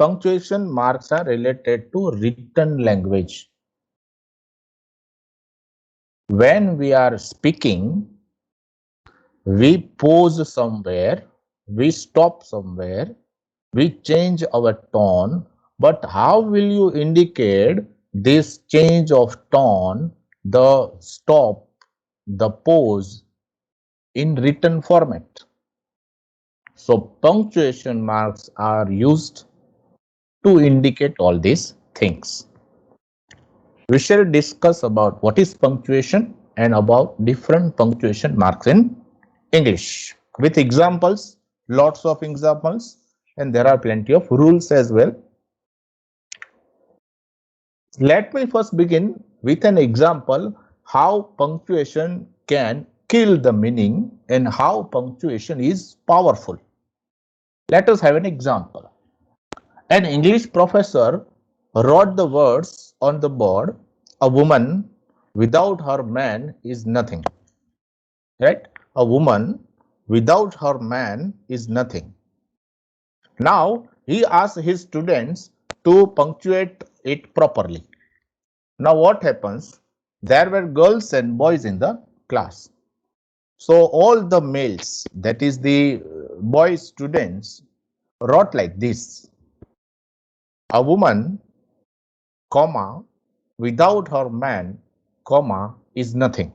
punctuation marks are related to written language. When we are speaking, we pause somewhere, we stop somewhere, we change our tone, but how will you indicate this change of tone, the stop, the pause in written format? So punctuation marks are used to indicate all these things. We shall discuss about what is punctuation and about different punctuation marks in English with examples, lots of examples, and there are plenty of rules as well. Let me first begin with an example how punctuation can kill the meaning and how punctuation is powerful. Let us have an example. An English professor wrote the words on the board, "A woman without her man is nothing." Right? A woman without her man is nothing. Now, he asked his students to punctuate it properly. Now, what happens? There were girls and boys in the class. So, all the males, that is the boy students, wrote like this: "A woman, comma, without her man, comma, is nothing."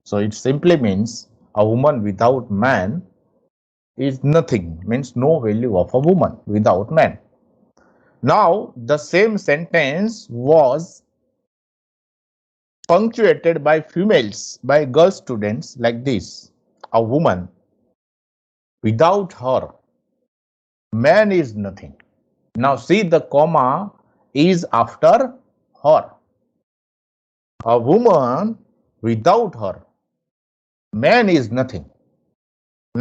So, it simply means a woman without man is nothing, means no value of a woman without man. Now, the same sentence was punctuated by females, by girl students like this: "A woman without her man is nothing." Now, see, the comma is after her. A woman without her man is nothing.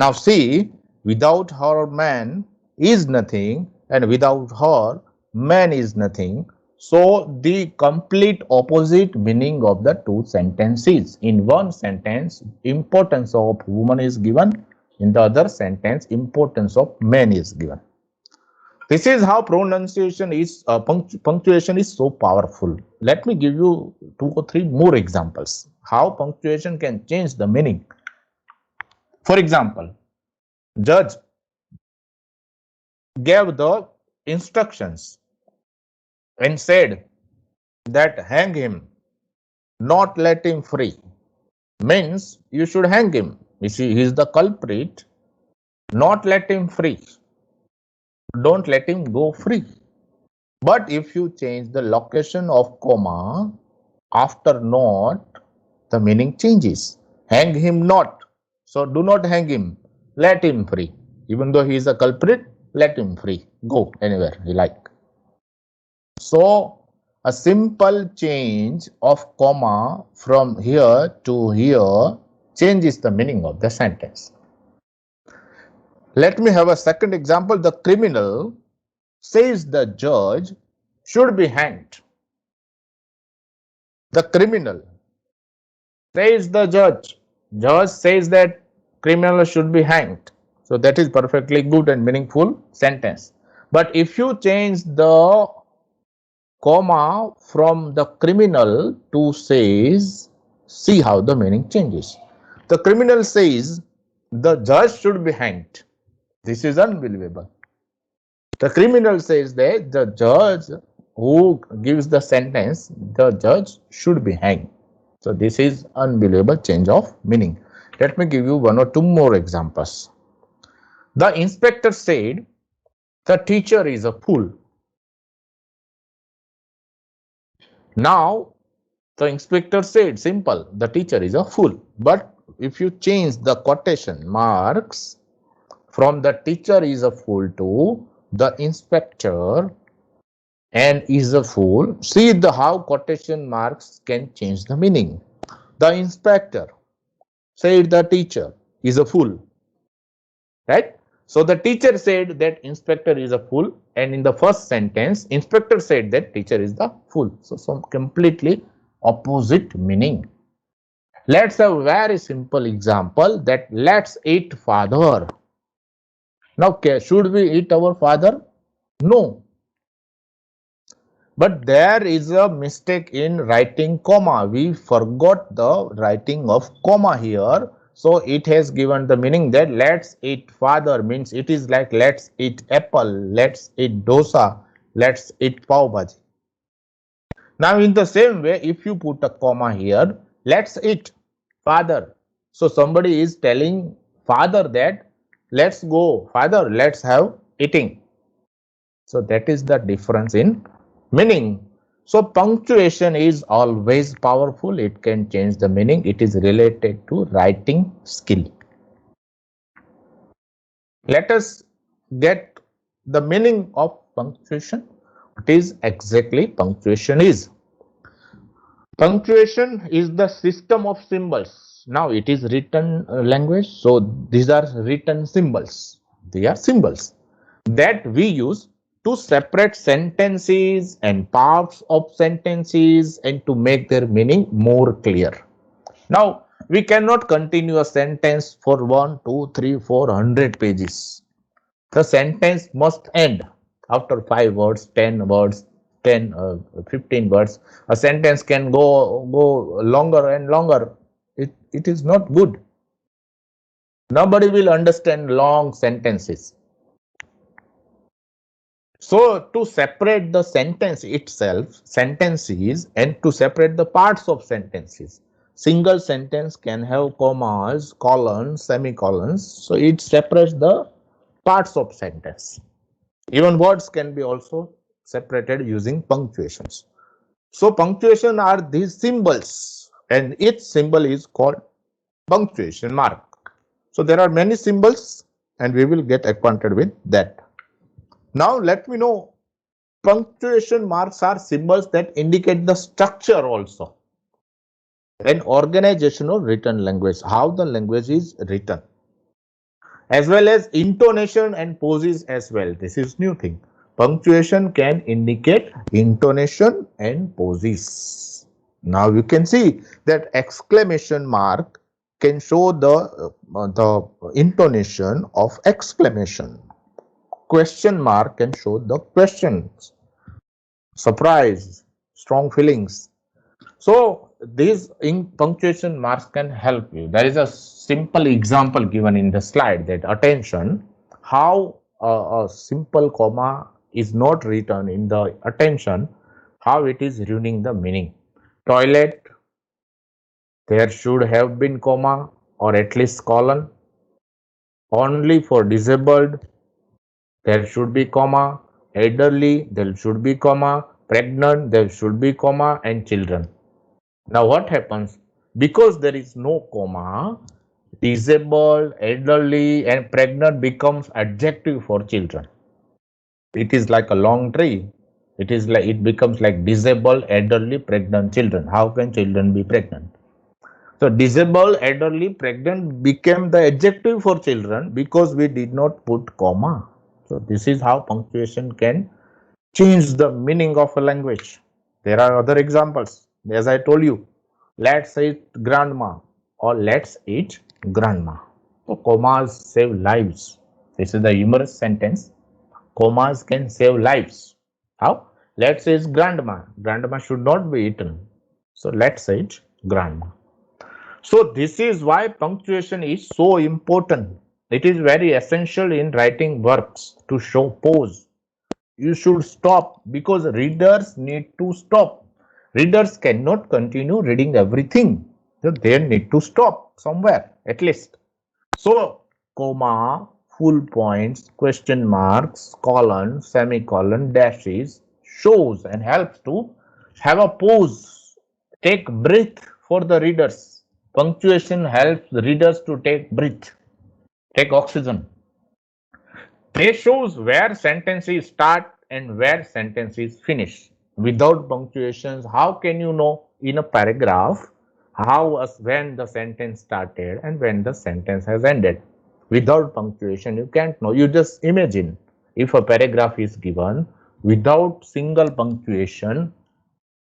Now, see, without her man is nothing and without her man is nothing. So, the complete opposite meaning of the two sentences. In one sentence, importance of woman is given. In the other sentence, importance of man is given. This is how pronunciation is, punctuation is so powerful. Let me give you 2 or 3 more examples how punctuation can change the meaning. For example, judge gave the instructions and said that hang him, not let him free. Means you should hang him. You see, he is the culprit, not let him free. Don't let him go free. But if you change the location of comma after not, the meaning changes. Hang him not. So do not hang him. Let him free. Even though he is a culprit, let him free. Go anywhere he like. So a simple change of comma from here to here changes the meaning of the sentence. Let me have a second example. The criminal says the judge should be hanged. The criminal says the judge. Judge says that criminal should be hanged. So that is perfectly good and meaningful sentence. But if you change the comma from the criminal to says, see how the meaning changes. The criminal says the judge should be hanged. This is unbelievable. The criminal says that the judge who gives the sentence, the judge should be hanged. So this is unbelievable change of meaning. Let me give you 1 or 2 more examples. The inspector said the teacher is a fool. Now the inspector said simple, the teacher is a fool. But if you change the quotation marks from the teacher is a fool to the inspector and is a fool, see the how quotation marks can change the meaning. The inspector said the teacher is a fool, right? So the teacher said that inspector is a fool, and in the first sentence inspector said that teacher is the fool. So some completely opposite meaning. Let's have a very simple example that let's eat father. Now should we eat our father? No. But there is a mistake in writing comma. We forgot the writing of comma here. So it has given the meaning that let's eat father means it is like let's eat apple, let's eat dosa, let's eat pav bhaji. Now in the same way, if you put a comma here, let's eat father. So somebody is telling father that let's go father, let's have eating. So that is the difference in meaning. So punctuation is always powerful. It can change the meaning. It is related to writing skill. Let us get the meaning of punctuation. What is exactly punctuation is? Punctuation is the system of symbols. Now it is written language. So these are written symbols. They are symbols that we use to separate sentences and parts of sentences and to make their meaning more clear. Now, we cannot continue a sentence for 1, 2, 3, 400 pages. The sentence must end after 5 words, 10 words, 10, 15 words. A sentence can go longer and longer. It is not good. Nobody will understand long sentences. So to separate the sentence itself, sentences, and to separate the parts of sentences, single sentence can have commas, colons, semicolons. So it separates the parts of sentence. Even words can be also separated using punctuations. So punctuation are these symbols, and each symbol is called punctuation mark. So there are many symbols, and we will get acquainted with that. Now let me know. Punctuation marks are symbols that indicate the structure also. An organizational written language, how the language is written, as well as intonation and pauses as well. This is new thing. Punctuation can indicate intonation and pauses. Now you can see that exclamation mark can show the intonation of exclamation. Question mark can show the questions. Surprise, strong feelings. So these punctuation marks can help you. There is a simple example given in the slide, that attention, how a simple comma is not written in the attention, how it is ruining the meaning. Toilet, there should have been comma or at least colon. Only for disabled, there should be comma. Elderly, there should be comma. Pregnant, there should be comma, and children. Now what happens? Because there is no comma, disabled, elderly, and pregnant becomes adjective for children. It is like a long tree. It becomes like disabled, elderly, pregnant, children. How can children be pregnant? So disabled, elderly, pregnant became the adjective for children because we did not put comma. So this is how punctuation can change the meaning of a language. There are other examples. As I told you, let's eat grandma or let's eat grandma. So commas save lives. This is the humorous sentence. Commas can save lives. How? Let's eat grandma. Grandma should not be eaten. So let's eat grandma. So this is why punctuation is so important. It is very essential in writing works to show pause. You should stop because readers need to stop. Readers cannot continue reading everything. So they need to stop somewhere at least. So comma, full points, question marks, colon, semicolon, dashes shows and helps to have a pause. Take breath for the readers. Punctuation helps the readers to take breath, take oxygen. They shows where sentences start and where sentences finish. Without punctuations, how can you know in a paragraph when the sentence started and when the sentence has ended? Without punctuation, you can't know. You just imagine if a paragraph is given without single punctuation,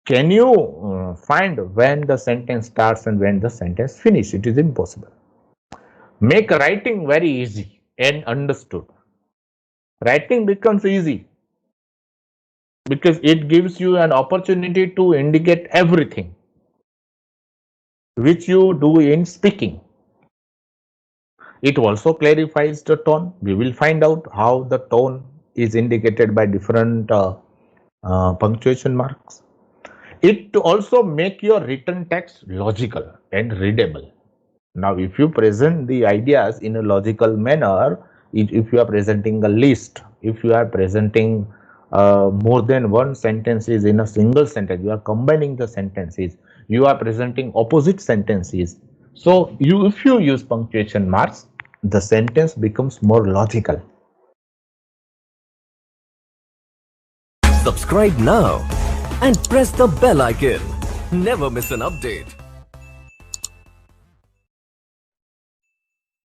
can you find when the sentence starts and when the sentence finishes? It is impossible. Make writing very easy and understood. Writing becomes easy because it gives you an opportunity to indicate everything which you do in speaking. It also clarifies the tone. We will find out how the tone is indicated by different punctuation marks. It also make your written text logical and readable. Now, if you present the ideas in a logical manner, if you are presenting a list, if you are presenting more than one sentences in a single sentence, you are combining the sentences, you are presenting opposite sentences. So, if you use punctuation marks, the sentence becomes more logical. Subscribe now and press the bell icon. Never miss an update.